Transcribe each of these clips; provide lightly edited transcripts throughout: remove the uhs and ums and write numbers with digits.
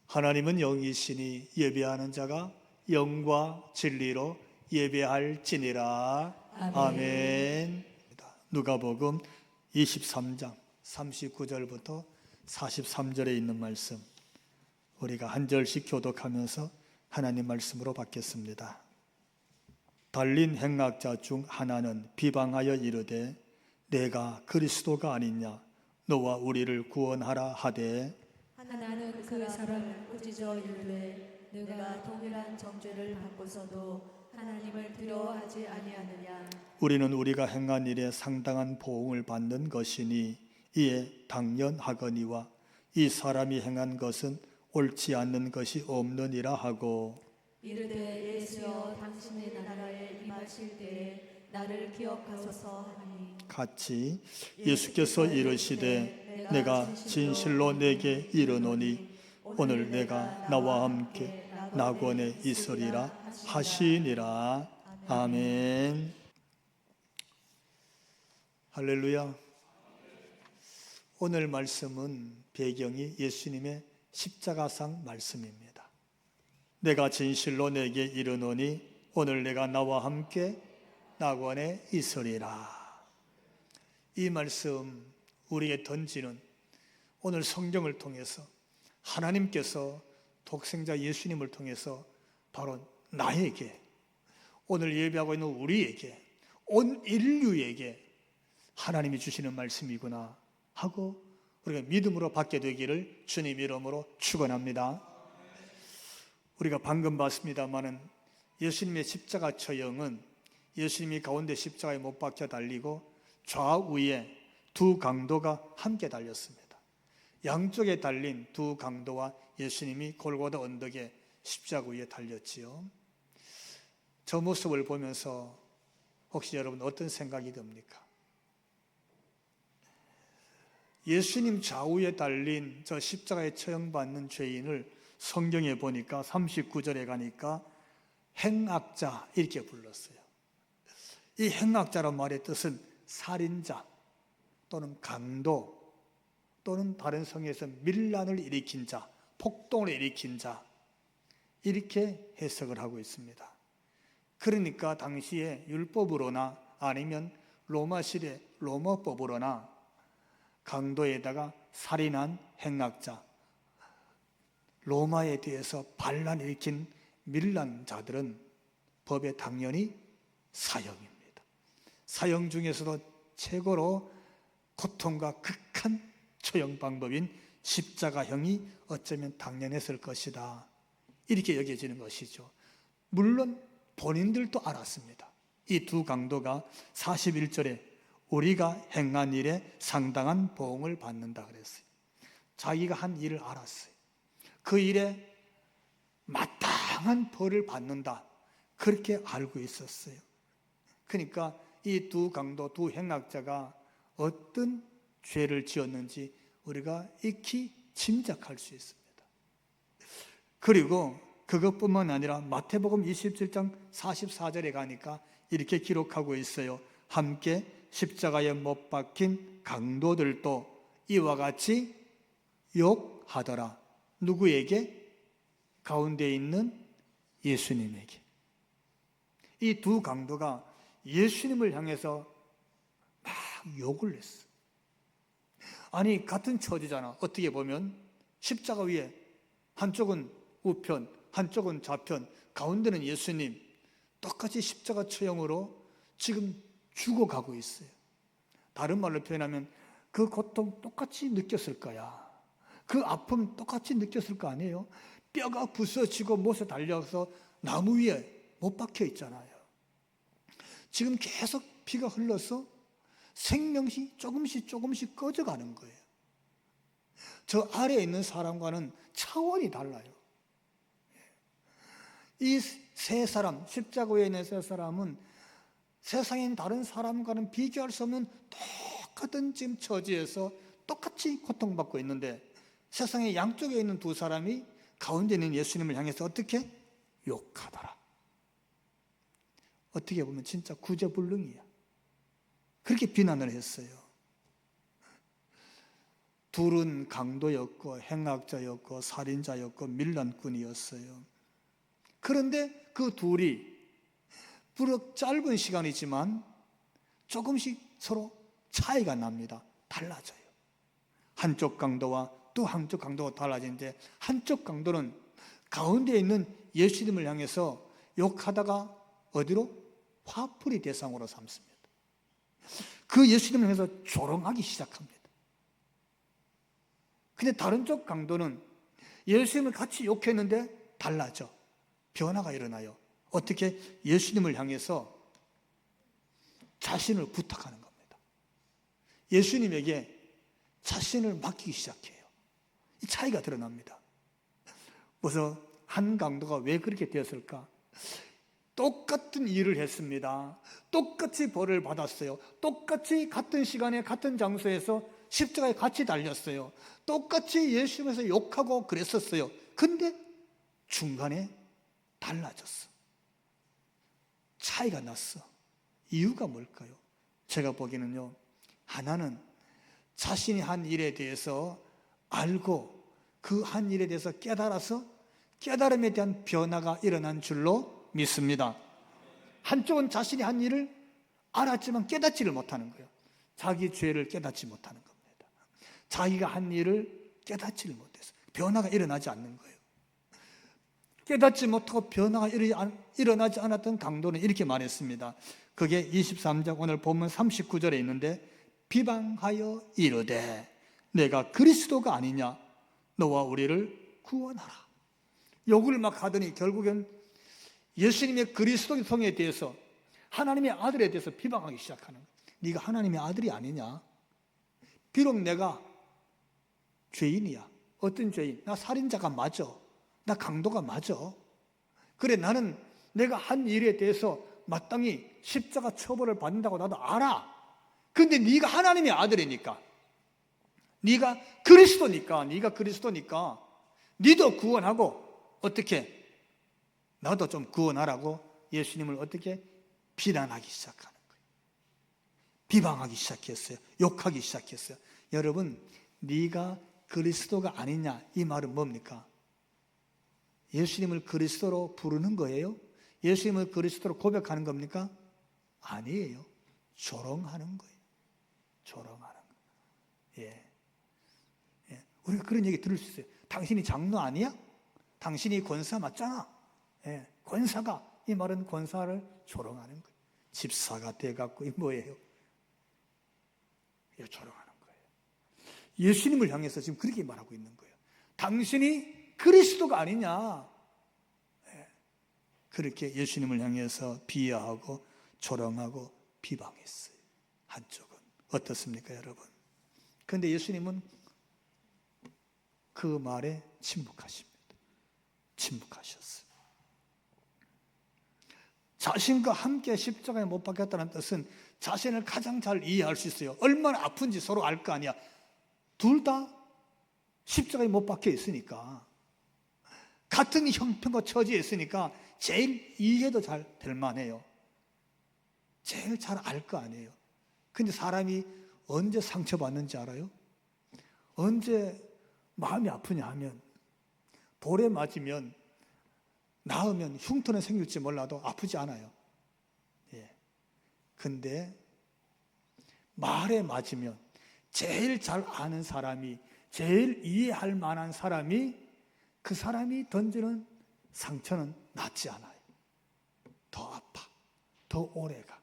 하나님은 영이시니 예배하는 자가 영과 진리로 예배할지니라. 아멘. 누가복음 23장 39절부터 43절에 있는 말씀, 우리가 한 절씩 교독하면서 하나님 말씀으로 받겠습니다. 달린 행악자 중 하나는 비방하여 이르되 내가 그리스도가 아니냐, 너와 우리를 구원하라 하되, 하나는 그 사람을 꾸짖어 이르되 네가 동일한 정죄를 받고서도 하나님을 두려워하지 아니하느냐. 우리는 우리가 행한 일에 상당한 보응을 받는 것이니 이에 당연하거니와 이 사람이 행한 것은 옳지 않는 것이 없느니라 하고, 이르되 예수여 당신의 나라에 임하실 때에 나를 기억하소서 하니. 같이 예수께서 이르시되 내가 진실로 내게 이르노니 오늘 내가 나와 함께 낙원에 있으리라 하시니라. 아멘. 할렐루야. 오늘 말씀은 배경이 예수님의 십자가상 말씀입니다. 내가 진실로 내게 이르노니 오늘 내가 나와 함께 낙원에 있으리라. 이 말씀 우리에게 던지는, 오늘 성경을 통해서 하나님께서 독생자 예수님을 통해서 바로 나에게, 오늘 예배하고 있는 우리에게, 온 인류에게 하나님이 주시는 말씀이구나 하고 우리가 믿음으로 받게 되기를 주님 이름으로 축원합니다. 우리가 방금 봤습니다마는 예수님의 십자가 처형은 예수님이 가운데 십자가에 못 박혀 달리고 좌우에 두 강도가 함께 달렸습니다. 양쪽에 달린 두 강도와 예수님이 골고다 언덕에 십자가 위에 달렸지요. 저 모습을 보면서 혹시 여러분 어떤 생각이 듭니까? 예수님 좌우에 달린 저 십자가에 처형받는 죄인을 성경에 보니까 39절에 가니까 행악자 이렇게 불렀어요. 이 행악자란 말의 뜻은 살인자 또는 강도 또는 다른 성에서 밀란을 일으킨 자, 폭동을 일으킨 자, 이렇게 해석을 하고 있습니다. 그러니까 당시에 율법으로나 아니면 로마시대 로마법으로나 강도에다가 살인한 행악자, 로마에 대해서 반란 일으킨 밀란자들은 법에 당연히 사형입니다. 사형 중에서도 최고로 고통과 극한 처형 방법인 십자가형이 어쩌면 당연했을 것이다, 이렇게 여겨지는 것이죠. 물론 본인들도 알았습니다. 이 두 강도가 41절에 우리가 행한 일에 상당한 보응을 받는다 그랬어요. 자기가 한 일을 알았어요. 그 일에 마땅한 벌을 받는다, 그렇게 알고 있었어요. 그러니까 이 두 강도, 두 행악자가 어떤 죄를 지었는지 우리가 익히 짐작할 수 있습니다. 그리고 그것뿐만 아니라 마태복음 27장 44절에 가니까 이렇게 기록하고 있어요. 함께 십자가에 못 박힌 강도들도 이와 같이 욕하더라. 누구에게? 가운데 있는 예수님에게. 이 두 강도가 예수님을 향해서 막 욕을 했어. 아니, 같은 처지잖아. 어떻게 보면 십자가 위에 한쪽은 우편, 한쪽은 좌편, 가운데는 예수님, 똑같이 십자가 처형으로 지금 죽어가고 있어요. 다른 말로 표현하면 그 고통 똑같이 느꼈을 거야. 그 아픔 똑같이 느꼈을 거 아니에요? 뼈가 부서지고 못에 달려서 나무 위에 못 박혀 있잖아요. 지금 계속 피가 흘러서 생명이 조금씩 꺼져가는 거예요. 저 아래에 있는 사람과는 차원이 달라요. 이 세 사람, 십자가 위에 있는 세 사람은 세상에 있는 다른 사람과는 비교할 수 없는 똑같은 지금 처지에서 똑같이 고통받고 있는데, 세상의 양쪽에 있는 두 사람이 가운데 있는 예수님을 향해서 어떻게? 욕하더라. 어떻게 보면 진짜 구제불능이야. 그렇게 비난을 했어요. 둘은 강도였고 행악자였고 살인자였고 밀란꾼이었어요. 그런데 그 둘이 비록 짧은 시간이지만 조금씩 서로 차이가 납니다. 달라져요. 한쪽 강도와 또 한쪽 강도가 달라지는데, 한쪽 강도는 가운데 있는 예수님을 향해서 욕하다가 어디로? 화풀이 대상으로 삼습니다. 그 예수님을 향해서 조롱하기 시작합니다. 근데 다른 쪽 강도는 예수님을 같이 욕했는데 달라져. 변화가 일어나요. 어떻게? 예수님을 향해서 자신을 부탁하는 겁니다. 예수님에게 자신을 맡기기 시작해요. 이 차이가 드러납니다. 그래서 한 강도가 왜 그렇게 되었을까? 똑같은 일을 했습니다. 똑같이 벌을 받았어요. 똑같이 같은 시간에 같은 장소에서 십자가에 같이 달렸어요. 똑같이 예수님에서 욕하고 그랬었어요. 근데 중간에 달라졌어. 차이가 났어. 이유가 뭘까요? 제가 보기에는요, 하나는 자신이 한 일에 대해서 알고 그 한 일에 대해서 깨달아서 깨달음에 대한 변화가 일어난 줄로 믿습니다. 한쪽은 자신이 한 일을 알았지만 깨닫지를 못하는 거예요. 자기 죄를 깨닫지 못하는 겁니다. 자기가 한 일을 깨닫지를 못해서 변화가 일어나지 않는 거예요. 깨닫지 못하고 변화가 일어나지 않았던 강도는 이렇게 말했습니다. 그게 23장 오늘 본문 39절에 있는데, 비방하여 이르되 내가 그리스도가 아니냐, 너와 우리를 구원하라. 욕을 막 하더니 결국엔 예수님의 그리스도성에 대해서, 하나님의 아들에 대해서 비방하기 시작하는 거예요. 네가 하나님의 아들이 아니냐? 비록 내가 죄인이야. 어떤 죄인? 나 살인자가 맞아. 나 강도가 맞아. 그래, 나는 내가 한 일에 대해서 마땅히 십자가 처벌을 받는다고 나도 알아. 근데 네가 하나님의 아들이니까, 네가 그리스도니까 네도 구원하고, 어떻게? 나도 좀 구원하라고 예수님을 어떻게? 비난하기 시작하는 거예요. 비방하기 시작했어요. 욕하기 시작했어요. 여러분, 네가 그리스도가 아니냐, 이 말은 뭡니까? 예수님을 그리스도로 부르는 거예요? 예수님을 그리스도로 고백하는 겁니까? 아니에요. 조롱하는 거예요. 조롱하는 거예요. 예. 우리가 그런 얘기 들을 수 있어요. 당신이 장로 아니야? 당신이 권사 맞잖아. 예. 권사가, 이 말은 권사를 조롱하는 거예요. 집사가 돼갖고 이 뭐예요? 예, 조롱하는 거예요. 예수님을 향해서 지금 그렇게 말하고 있는 거예요. 당신이 그리스도가 아니냐. 예. 그렇게 예수님을 향해서 비하하고 조롱하고 비방했어요. 한쪽은. 어떻습니까, 여러분? 그런데 예수님은 그 말에 침묵하십니다. 침묵하셨어요. 자신과 함께 십자가에 못 박혔다는 뜻은 자신을 가장 잘 이해할 수 있어요. 얼마나 아픈지 서로 알 거 아니야. 둘 다 십자가에 못 박혀 있으니까, 같은 형편과 처지에 있으니까 제일 이해도 잘 될 만해요. 제일 잘 알 거 아니에요. 근데 사람이 언제 상처받는지 알아요? 언제 마음이 아프냐 하면, 돌에 맞으면 나으면 흉터는 생길지 몰라도 아프지 않아요. 예. 근데 말에 맞으면 제일 잘 아는 사람이, 제일 이해할 만한 사람이, 그 사람이 던지는 상처는 낫지 않아요. 더 아파. 더 오래가.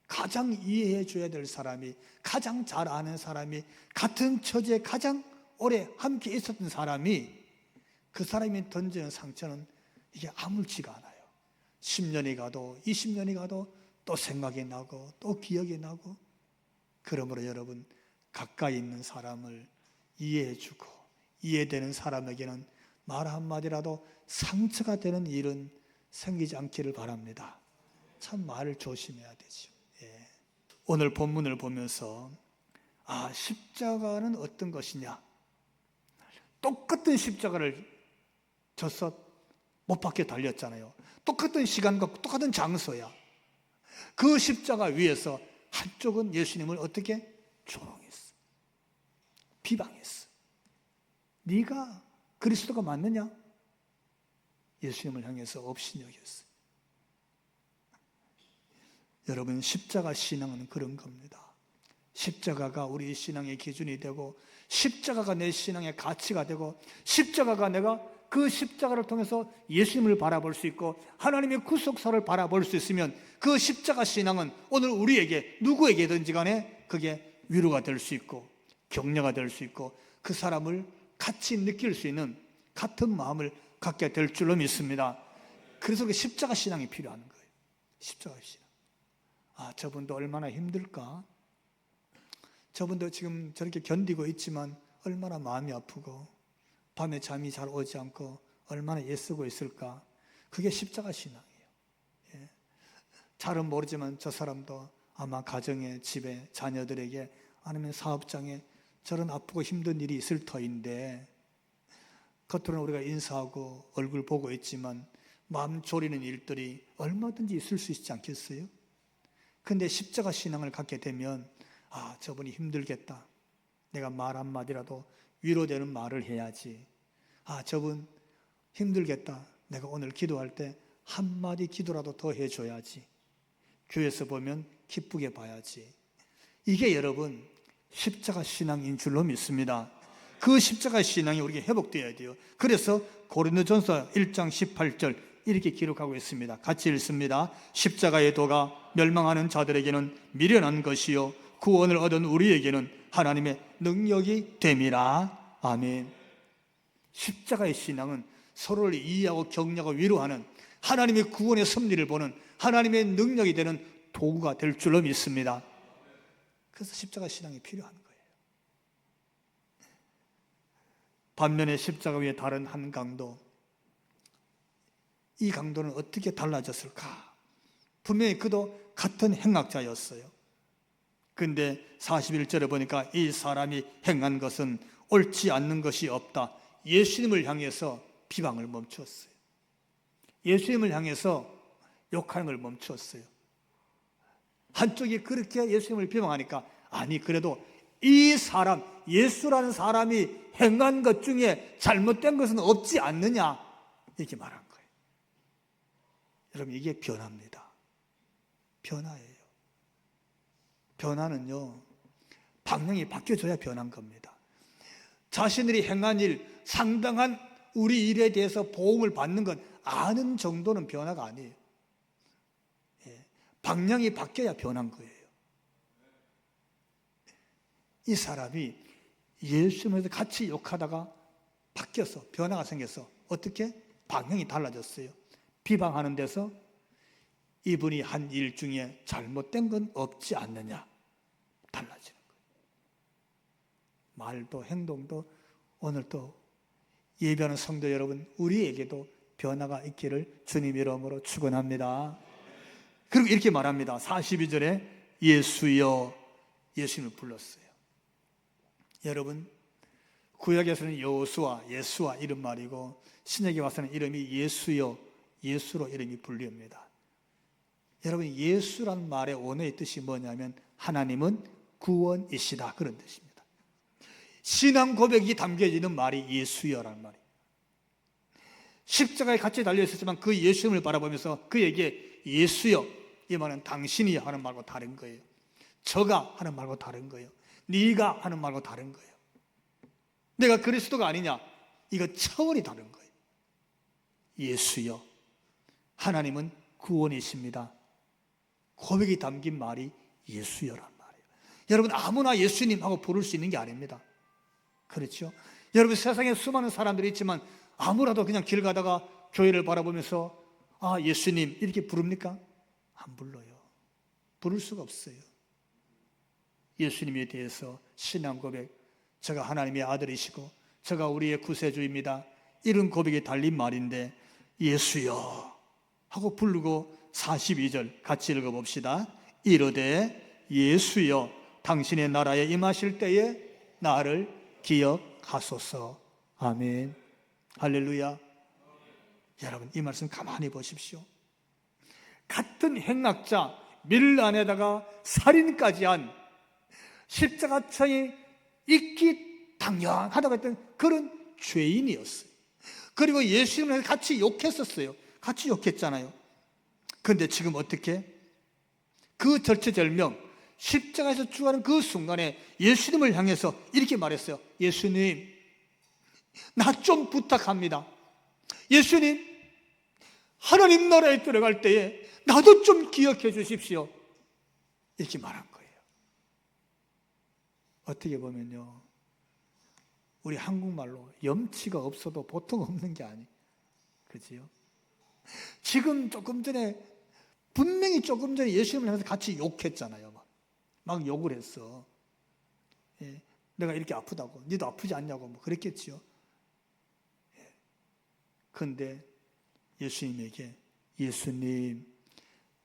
가장 이해해 줘야 될 사람이, 가장 잘 아는 사람이, 같은 처지에 가장 오래 함께 있었던 사람이, 그 사람이 던지는 상처는 이게 아물지가 않아요. 10년이 가도 20년이 가도 또 생각이 나고 또 기억이 나고. 그러므로 여러분, 가까이 있는 사람을 이해해 주고 이해되는 사람에게는 말 한마디라도 상처가 되는 일은 생기지 않기를 바랍니다. 참 말을 조심해야 되죠. 예. 오늘 본문을 보면서 십자가는 어떤 것이냐, 똑같은 십자가를 져서 못 박혀 달렸잖아요. 똑같은 시간과 똑같은 장소야. 그 십자가 위에서 한쪽은 예수님을 어떻게? 조롱했어. 비방했어. 네가 그리스도가 맞느냐? 예수님을 향해서 업신여겼어요. 여러분, 십자가 신앙은 그런 겁니다. 십자가가 우리 신앙의 기준이 되고, 십자가가 내 신앙의 가치가 되고, 십자가가 내가 그 십자가를 통해서 예수님을 바라볼 수 있고 하나님의 구속사를 바라볼 수 있으면 그 십자가 신앙은 오늘 우리에게 누구에게든지 간에 그게 위로가 될 수 있고 격려가 될 수 있고 그 사람을 같이 느낄 수 있는 같은 마음을 갖게 될 줄로 믿습니다. 그래서 그 십자가 신앙이 필요한 거예요. 십자가 신앙. 저분도 얼마나 힘들까? 저분도 지금 저렇게 견디고 있지만 얼마나 마음이 아프고 밤에 잠이 잘 오지 않고 얼마나 애쓰고 있을까? 그게 십자가 신앙이에요. 예. 잘은 모르지만 저 사람도 아마 가정에, 집에, 자녀들에게 아니면 사업장에 저런 아프고 힘든 일이 있을 터인데 겉으로는 우리가 인사하고 얼굴 보고 있지만 마음 졸이는 일들이 얼마든지 있을 수 있지 않겠어요? 근데 십자가 신앙을 갖게 되면 저분이 힘들겠다. 내가 말 한마디라도 위로되는 말을 해야지. 저분 힘들겠다. 내가 오늘 기도할 때 한마디 기도라도 더 해줘야지. 교회에서 보면 기쁘게 봐야지. 이게 여러분 십자가 신앙인 줄로 믿습니다. 그 십자가 신앙이 우리에게 회복되어야 돼요. 그래서 고린도전서 1장 18절 이렇게 기록하고 있습니다. 같이 읽습니다. 십자가의 도가 멸망하는 자들에게는 미련한 것이요 구원을 얻은 우리에게는 하나님의 능력이 됨이라. 아멘. 십자가의 신앙은 서로를 이해하고 격려하고 위로하는 하나님의 구원의 섭리를 보는 하나님의 능력이 되는 도구가 될 줄로 믿습니다. 그래서 십자가 신앙이 필요한 거예요. 반면에 십자가 위에 다른 한 강도, 이 강도는 어떻게 달라졌을까? 분명히 그도 같은 행악자였어요. 근데 41절에 보니까 이 사람이 행한 것은 옳지 않는 것이 없다. 예수님을 향해서 비방을 멈추었어요. 예수님을 향해서 욕하는 걸 멈추었어요. 한쪽이 그렇게 예수님을 비방하니까 그래도 이 사람, 예수라는 사람이 행한 것 중에 잘못된 것은 없지 않느냐 이렇게 말한 거예요. 여러분, 이게 변화입니다. 변화예요. 변화는요, 방향이 바뀌어져야 변한 겁니다. 자신들이 행한 일, 상당한 우리 일에 대해서 보응을 받는 것 아는 정도는 변화가 아니에요. 방향이 바뀌어야 변한 거예요. 이 사람이 예수님을 같이 욕하다가 바뀌어서 변화가 생겨서 어떻게? 방향이 달라졌어요. 비방하는 데서 이분이 한 일 중에 잘못된 건 없지 않느냐 달라지는 거예요. 말도 행동도 오늘 또 예배하는 성도 여러분, 우리에게도 변화가 있기를 주님 이름으로 축원합니다. 그리고 이렇게 말합니다. 42절에 예수여, 예수님을 불렀어요. 여러분, 구약에서는 여호수아, 예수아 이런 말이고 신약에 와서는 이름이 예수여, 예수로 이름이 불립니다. 여러분, 예수란 말의 원어의 뜻이 뭐냐면 하나님은 구원이시다, 그런 뜻입니다. 신앙 고백이 담겨지는 말이 예수여라는 말이에요. 십자가에 같이 달려있었지만 그 예수님을 바라보면서 그에게 예수여, 이 말은 당신이 하는 말과 다른 거예요. 저가 하는 말과 다른 거예요. 네가 하는 말과 다른 거예요. 내가 그리스도가 아니냐, 이거 차원이 다른 거예요. 예수여, 하나님은 구원이십니다. 고백이 담긴 말이 예수여란 말이에요. 여러분, 아무나 예수님하고 부를 수 있는 게 아닙니다. 그렇죠? 여러분, 세상에 수많은 사람들이 있지만 아무라도 그냥 길 가다가 교회를 바라보면서 예수님 이렇게 부릅니까? 안 불러요. 부를 수가 없어요. 예수님에 대해서 신앙 고백, 저가 하나님의 아들이시고 저가 우리의 구세주입니다, 이런 고백이 달린 말인데 예수여 하고 부르고 42절 같이 읽어봅시다. 이르되 예수여, 당신의 나라에 임하실 때에 나를 기억하소서. 아멘. 할렐루야. 여러분, 이 말씀 가만히 보십시오. 같은 행악자, 밀 안에다가 살인까지 한 십자가천이 있기 당연하다고 했던 그런 죄인이었어요. 그리고 예수님을 같이 욕했었어요. 같이 욕했잖아요. 그런데 지금 어떻게? 그 절체절명, 십자가에서 죽어가는 그 순간에 예수님을 향해서 이렇게 말했어요. 예수님, 나 좀 부탁합니다. 예수님, 하나님 나라에 들어갈 때에 나도 좀 기억해 주십시오. 이렇게 말한 거예요. 어떻게 보면요, 우리 한국말로 염치가 없어도 보통 없는 게 아니에요. 그렇지요? 지금 분명히 조금 전에 예수님을 향해서 같이 욕했잖아요. 막 욕을 했어. 예, 내가 이렇게 아프다고, 니도 아프지 않냐고 뭐 그랬겠지요. 예. 그런데 예수님에게, 예수님,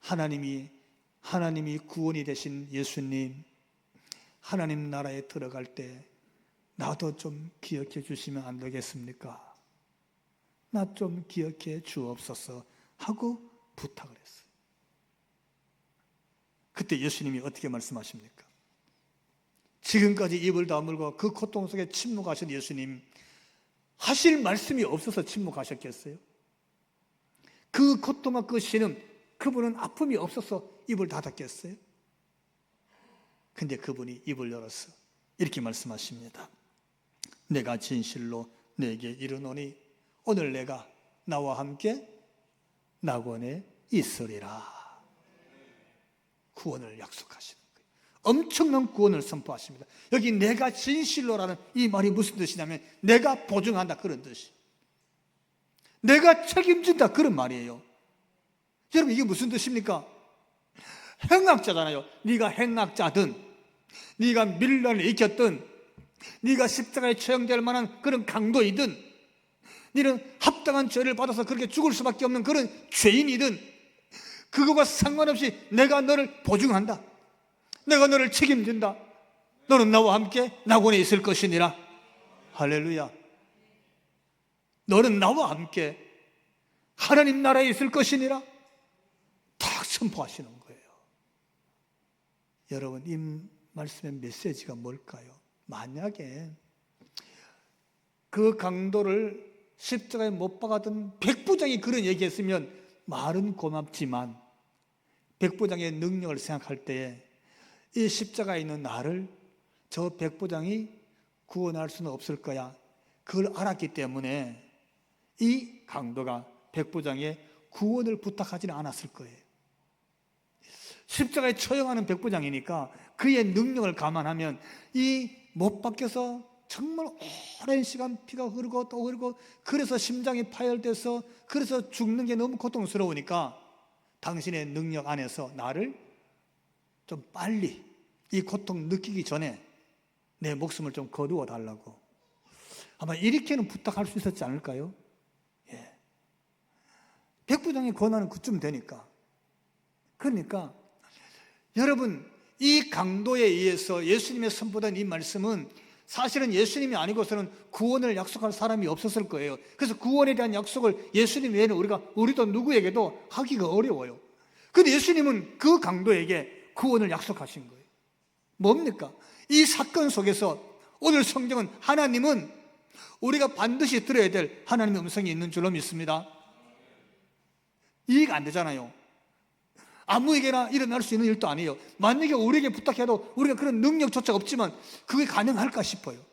하나님이 구원이 되신 예수님, 하나님 나라에 들어갈 때 나도 좀 기억해 주시면 안 되겠습니까? 나 좀 기억해 주옵소서 하고 부탁을 했어요. 그때 예수님이 어떻게 말씀하십니까? 지금까지 입을 다물고 그 고통 속에 침묵하신 예수님, 하실 말씀이 없어서 침묵하셨겠어요? 그 고통과 그 신음, 그분은 아픔이 없어서 입을 닫았겠어요? 근데 그분이 입을 열어서 이렇게 말씀하십니다. 내가 진실로 내게 이르노니 오늘 내가 나와 함께 낙원에 있으리라. 구원을 약속하시는 거예요. 엄청난 구원을 선포하십니다. 여기 내가 진실로라는 이 말이 무슨 뜻이냐면 내가 보증한다 그런 뜻이, 내가 책임진다 그런 말이에요. 여러분, 이게 무슨 뜻입니까? 행악자잖아요. 네가 행악자든, 네가 밀란을 일으켰든, 네가 십자가에 처형될 만한 그런 강도이든, 너는 합당한 죄를 받아서 그렇게 죽을 수밖에 없는 그런 죄인이든, 그거와 상관없이 내가 너를 보증한다. 내가 너를 책임진다. 너는 나와 함께 낙원에 있을 것이니라. 할렐루야. 너는 나와 함께 하나님 나라에 있을 것이니라. 딱 선포하시는 거예요. 여러분, 이 말씀의 메시지가 뭘까요? 만약에 그 강도를 십자가에 못 박았던 백부장이 그런 얘기했으면 말은 고맙지만 백부장의 능력을 생각할 때에 이 십자가에 있는 나를 저 백부장이 구원할 수는 없을 거야. 그걸 알았기 때문에 이 강도가 백부장의 구원을 부탁하지는 않았을 거예요. 십자가에 처형하는 백부장이니까 그의 능력을 감안하면 이 못 박혀서 정말 오랜 시간 피가 흐르고 또 흐르고, 그래서 심장이 파열돼서 그래서 죽는 게 너무 고통스러우니까 당신의 능력 안에서 나를 좀 빨리 이 고통 느끼기 전에 내 목숨을 좀 거두어 달라고 아마 이렇게는 부탁할 수 있었지 않을까요? 예. 백부장의 권한은 그쯤 되니까. 그러니까 여러분, 이 강도에 의해서 예수님의 선포된 이 말씀은 사실은 예수님이 아니고서는 구원을 약속할 사람이 없었을 거예요. 그래서 구원에 대한 약속을 예수님 외에는 우리도 누구에게도 하기가 어려워요. 그런데 예수님은 그 강도에게 구원을 약속하신 거예요. 뭡니까? 이 사건 속에서 오늘 성경은 하나님은 우리가 반드시 들어야 될 하나님의 음성이 있는 줄로 믿습니다. 이해가 안 되잖아요. 아무에게나 일어날 수 있는 일도 아니에요. 만약에 우리에게 부탁해도 우리가 그런 능력조차 없지만 그게 가능할까 싶어요.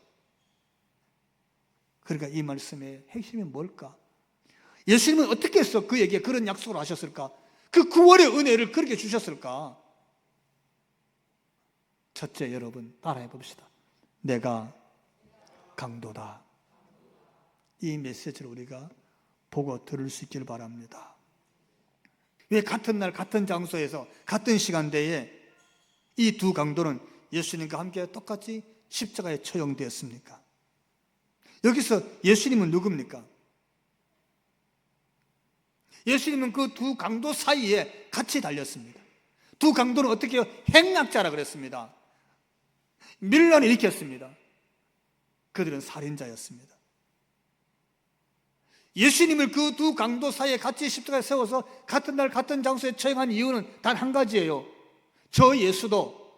그러니까 이 말씀의 핵심이 뭘까? 예수님은 어떻게 해서 그에게 그런 약속을 하셨을까? 그 구원의 은혜를 그렇게 주셨을까? 첫째, 여러분 따라해 봅시다. 내가 강도다. 이 메시지를 우리가 보고 들을 수 있기를 바랍니다. 왜 같은 날 같은 장소에서 같은 시간대에 이 두 강도는 예수님과 함께 똑같이 십자가에 처형되었습니까? 여기서 예수님은 누굽니까? 예수님은 그 두 강도 사이에 같이 달렸습니다. 두 강도는 어떻게 해요? 행악자라 그랬습니다. 밀란을 일으켰습니다. 그들은 살인자였습니다. 예수님을 그 두 강도 사이에 같이 십자가에 세워서 같은 날 같은 장소에 처형한 이유는 단 한 가지예요. 저 예수도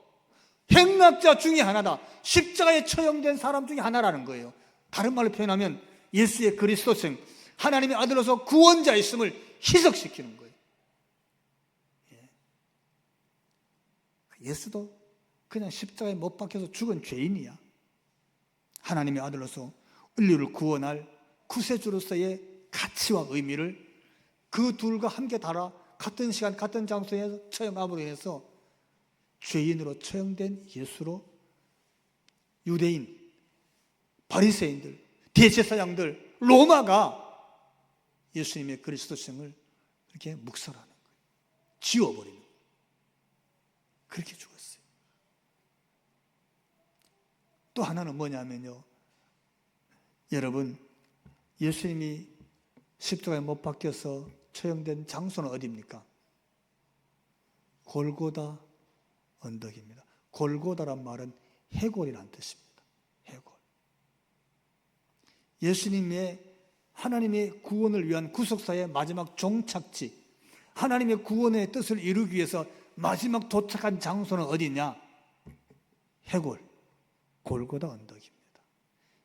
행락자 중에 하나다. 십자가에 처형된 사람 중에 하나라는 거예요. 다른 말로 표현하면 예수의 그리스도성, 하나님의 아들로서 구원자였음을 희석시키는 거예요. 예수도 그냥 십자가에 못 박혀서 죽은 죄인이야. 하나님의 아들로서 인류를 구원할 구세주로서의 가치와 의미를 그 둘과 함께 달아 같은 시간 같은 장소에서 처형함으로 해서 죄인으로 처형된 예수로 유대인, 바리새인들, 대제사장들, 로마가 예수님의 그리스도성을 이렇게 묵살하는 거예요. 지워버리는 거예요. 그렇게 죽었어요. 또 하나는 뭐냐면요, 여러분, 예수님이 십자가에 못 박혀서 처형된 장소는 어디입니까? 골고다 언덕입니다. 골고다란 말은 해골이라는 뜻입니다. 해골. 예수님의 하나님의 구원을 위한 구속사의 마지막 종착지, 하나님의 구원의 뜻을 이루기 위해서 마지막 도착한 장소는 어디냐? 해골, 골고다 언덕입니다.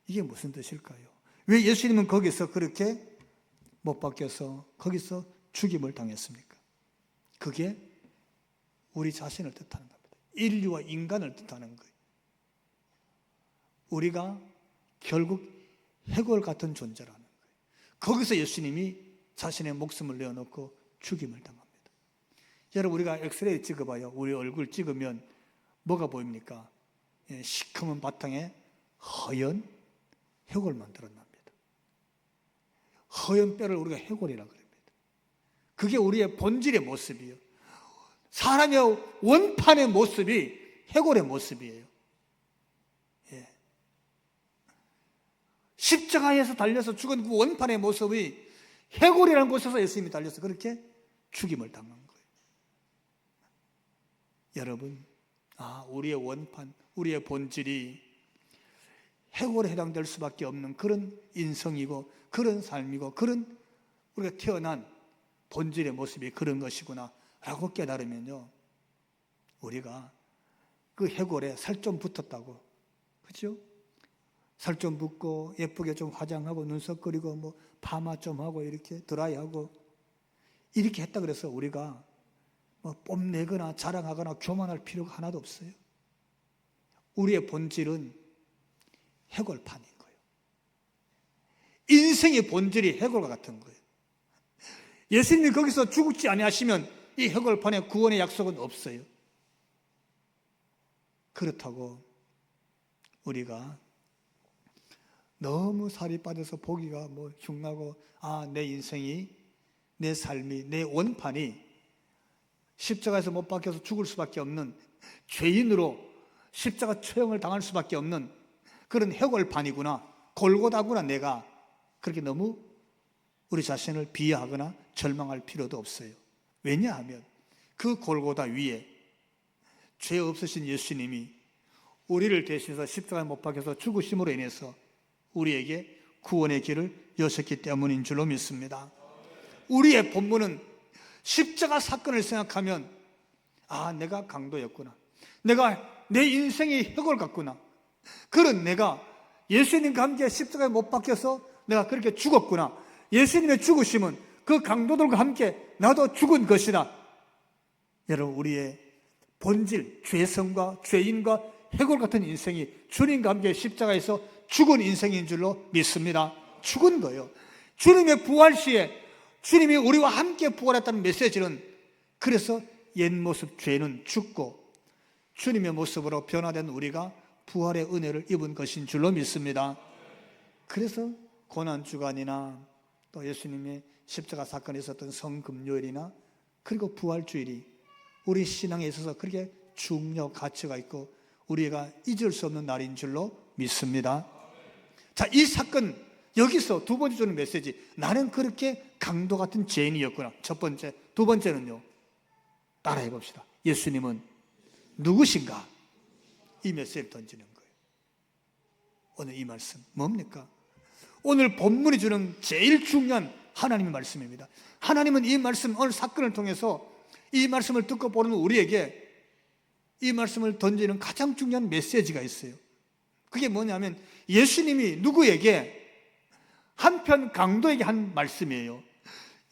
이게 무슨 뜻일까요? 왜 예수님은 거기서 그렇게 못 박혀서 거기서 죽임을 당했습니까? 그게 우리 자신을 뜻하는 겁니다. 인류와 인간을 뜻하는 거예요. 우리가 결국 해골 같은 존재라는 거예요. 거기서 예수님이 자신의 목숨을 내어놓고 죽임을 당합니다. 여러분, 우리가 엑스레이 찍어봐요. 우리 얼굴 찍으면 뭐가 보입니까? 시커먼 바탕에 허연 해골만 드러납니다. 허연 뼈를 우리가 해골이라고 그럽니다. 그게 우리의 본질의 모습이에요. 사람의 원판의 모습이 해골의 모습이에요. 예. 십자가에서 달려서 죽은 그 원판의 모습이 해골이라는 곳에서 예수님이 달려서 그렇게 죽임을 당한 거예요. 여러분, 우리의 원판, 우리의 본질이 해골에 해당될 수밖에 없는 그런 인성이고 그런 삶이고 그런 우리가 태어난 본질의 모습이 그런 것이구나 라고 깨달으면요, 우리가 그 해골에 살 좀 붙었다고, 그렇죠? 살 좀 붙고 예쁘게 좀 화장하고 눈썹 그리고 뭐 파마 좀 하고 이렇게 드라이하고 이렇게 했다 그래서 우리가 뭐 뽐내거나 자랑하거나 교만할 필요가 하나도 없어요. 우리의 본질은 해골판인 거예요. 인생의 본질이 해골과 같은 거예요. 예수님이 거기서 죽지 아니하시면 이 해골판에 구원의 약속은 없어요. 그렇다고 우리가 너무 살이 빠져서 보기가 뭐 흉나고 내 인생이, 내 삶이, 내 원판이 십자가에서 못 박혀서 죽을 수밖에 없는 죄인으로 십자가 처형을 당할 수밖에 없는 그런 해골판이구나, 골고다구나, 내가 그렇게 너무 우리 자신을 비하하거나 절망할 필요도 없어요. 왜냐하면 그 골고다 위에 죄 없으신 예수님이 우리를 대신해서 십자가에 못 박혀서 죽으심으로 인해서 우리에게 구원의 길을 여셨기 때문인 줄로 믿습니다. 우리의 본문은 십자가 사건을 생각하면 내가 강도였구나, 내가 내 인생이 해골 같구나, 그런 내가 예수님과 함께 십자가에 못 박혀서 내가 그렇게 죽었구나, 예수님의 죽으심은 그 강도들과 함께 나도 죽은 것이다. 여러분, 우리의 본질, 죄성과 죄인과 해골 같은 인생이 주님과 함께 십자가에서 죽은 인생인 줄로 믿습니다. 죽은 거예요. 주님의 부활 시에 주님이 우리와 함께 부활했다는 메시지는, 그래서 옛 모습 죄는 죽고 주님의 모습으로 변화된 우리가 부활의 은혜를 입은 것인 줄로 믿습니다. 그래서 고난주간이나 또 예수님의 십자가 사건에 있었던 성금요일이나 그리고 부활주일이 우리 신앙에 있어서 그렇게 중요 가치가 있고 우리가 잊을 수 없는 날인 줄로 믿습니다. 자, 이 사건, 여기서 두 번째 주는 메시지, 나는 그렇게 강도 같은 죄인이었구나. 첫 번째. 두 번째는요, 따라해 봅시다. 예수님은 누구신가? 이 메시지를 던지는 거예요. 오늘 이 말씀 뭡니까? 오늘 본문이 주는 제일 중요한 하나님의 말씀입니다. 하나님은 이 말씀, 오늘 사건을 통해서 이 말씀을 듣고 보는 우리에게 이 말씀을 던지는 가장 중요한 메시지가 있어요. 그게 뭐냐면 예수님이 누구에게, 한편 강도에게 한 말씀이에요.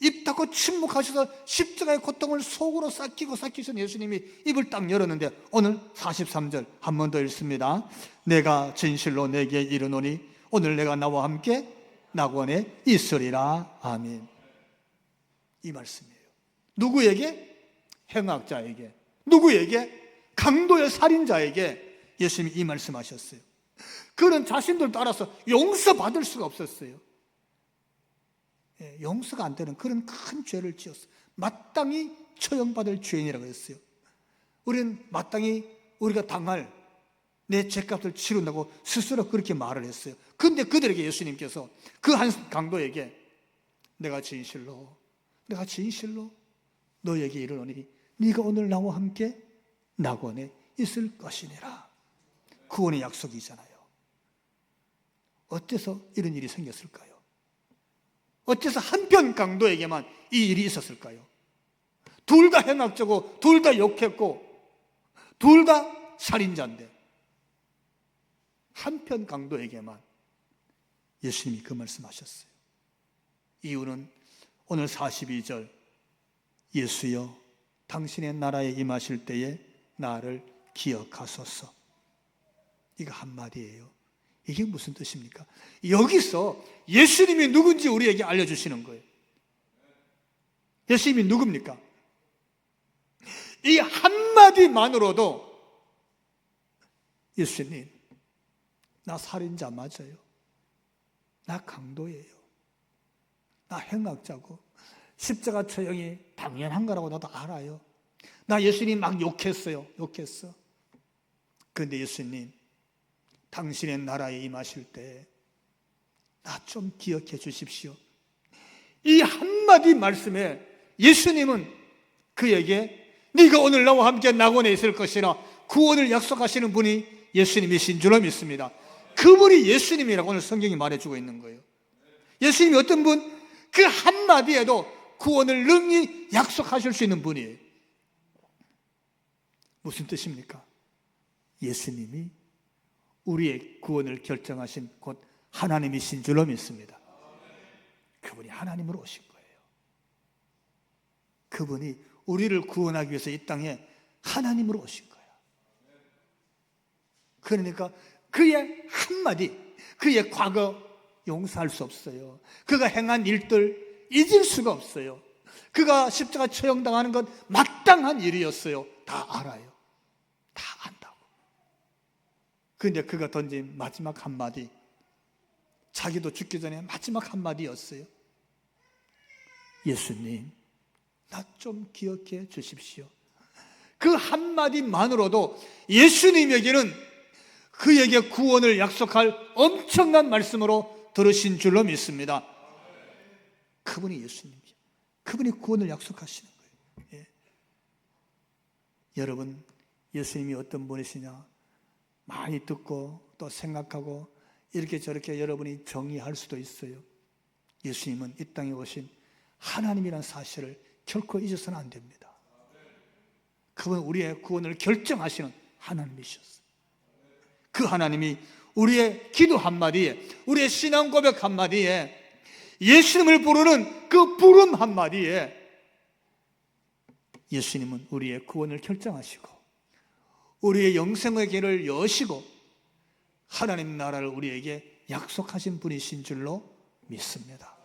입 닫고 침묵하셔서 십자가의 고통을 속으로 삭히신 예수님이 입을 딱 열었는데, 오늘 43절 한 번 더 읽습니다. 내가 진실로 내게 이르노니 오늘 내가 나와 함께 낙원에 있으리라. 아멘. 이 말씀이에요. 누구에게? 행악자에게. 누구에게? 강도의 살인자에게 예수님이 이 말씀하셨어요. 그는 자신들도 알아서 용서받을 수가 없었어요. 용서가 안 되는 그런 큰 죄를 지었어요. 마땅히 처형받을 죄인이라고 했어요. 우리는 마땅히 우리가 당할 내 죄값을 치른다고 스스로 그렇게 말을 했어요. 그런데 그들에게 예수님께서 그 한 강도에게 내가 진실로 너에게 이르노니 네가 오늘 나와 함께 낙원에 있을 것이니라. 구원의 약속이잖아요. 어째서 이런 일이 생겼을까요? 어째서 한편 강도에게만 이 일이 있었을까요? 둘 다 행악자고 둘 다 욕했고 둘 다 살인자인데 한편 강도에게만 예수님이 그 말씀하셨어요. 이유는 오늘 42절 예수여 당신의 나라에 임하실 때에 나를 기억하소서. 이거 한마디예요. 이게 무슨 뜻입니까? 여기서 예수님이 누군지 우리에게 알려주시는 거예요. 예수님이 누굽니까? 이 한마디만으로도 예수님, 나 살인자 맞아요. 나 강도예요. 나 행악자고 십자가 처형이 당연한 거라고 나도 알아요. 나 예수님 막 욕했어요. 그런데 예수님, 당신의 나라에 임하실 때 나 좀 기억해 주십시오. 이 한마디 말씀에 예수님은 그에게 네가 오늘 나와 함께 낙원에 있을 것이라 구원을 약속하시는 분이 예수님이신 줄로 믿습니다. 그분이 예수님이라고 오늘 성경이 말해주고 있는 거예요. 예수님이 어떤 분? 그 한마디에도 구원을 능히 약속하실 수 있는 분이에요. 무슨 뜻입니까? 예수님이 우리의 구원을 결정하신 곧 하나님이신 줄로 믿습니다. 그분이 하나님으로 오신 거예요. 그분이 우리를 구원하기 위해서 이 땅에 하나님으로 오신 거예요. 그러니까 그의 한마디, 그의 과거 용서할 수 없어요. 그가 행한 일들 잊을 수가 없어요. 그가 십자가 처형당하는 건 마땅한 일이었어요. 다 알아요. 다 안다고. 그런데 그가 던진 마지막 한마디, 자기도 죽기 전에 마지막 한마디였어요. 예수님, 나 좀 기억해 주십시오. 그 한마디만으로도 예수님에게는 그에게 구원을 약속할 엄청난 말씀으로 들으신 줄로 믿습니다. 그분이 예수님이에요. 그분이 구원을 약속하시는 거예요. 예. 여러분, 예수님이 어떤 분이시냐 많이 듣고 또 생각하고 이렇게 저렇게 여러분이 정의할 수도 있어요. 예수님은 이 땅에 오신 하나님이라는 사실을 결코 잊어서는 안 됩니다. 그분은 우리의 구원을 결정하시는 하나님이셨어요. 그 하나님이 우리의 기도 한마디에, 우리의 신앙 고백 한마디에, 예수님을 부르는 그 부름 한마디에 예수님은 우리의 구원을 결정하시고 우리의 영생의 길을 여시고 하나님 나라를 우리에게 약속하신 분이신 줄로 믿습니다.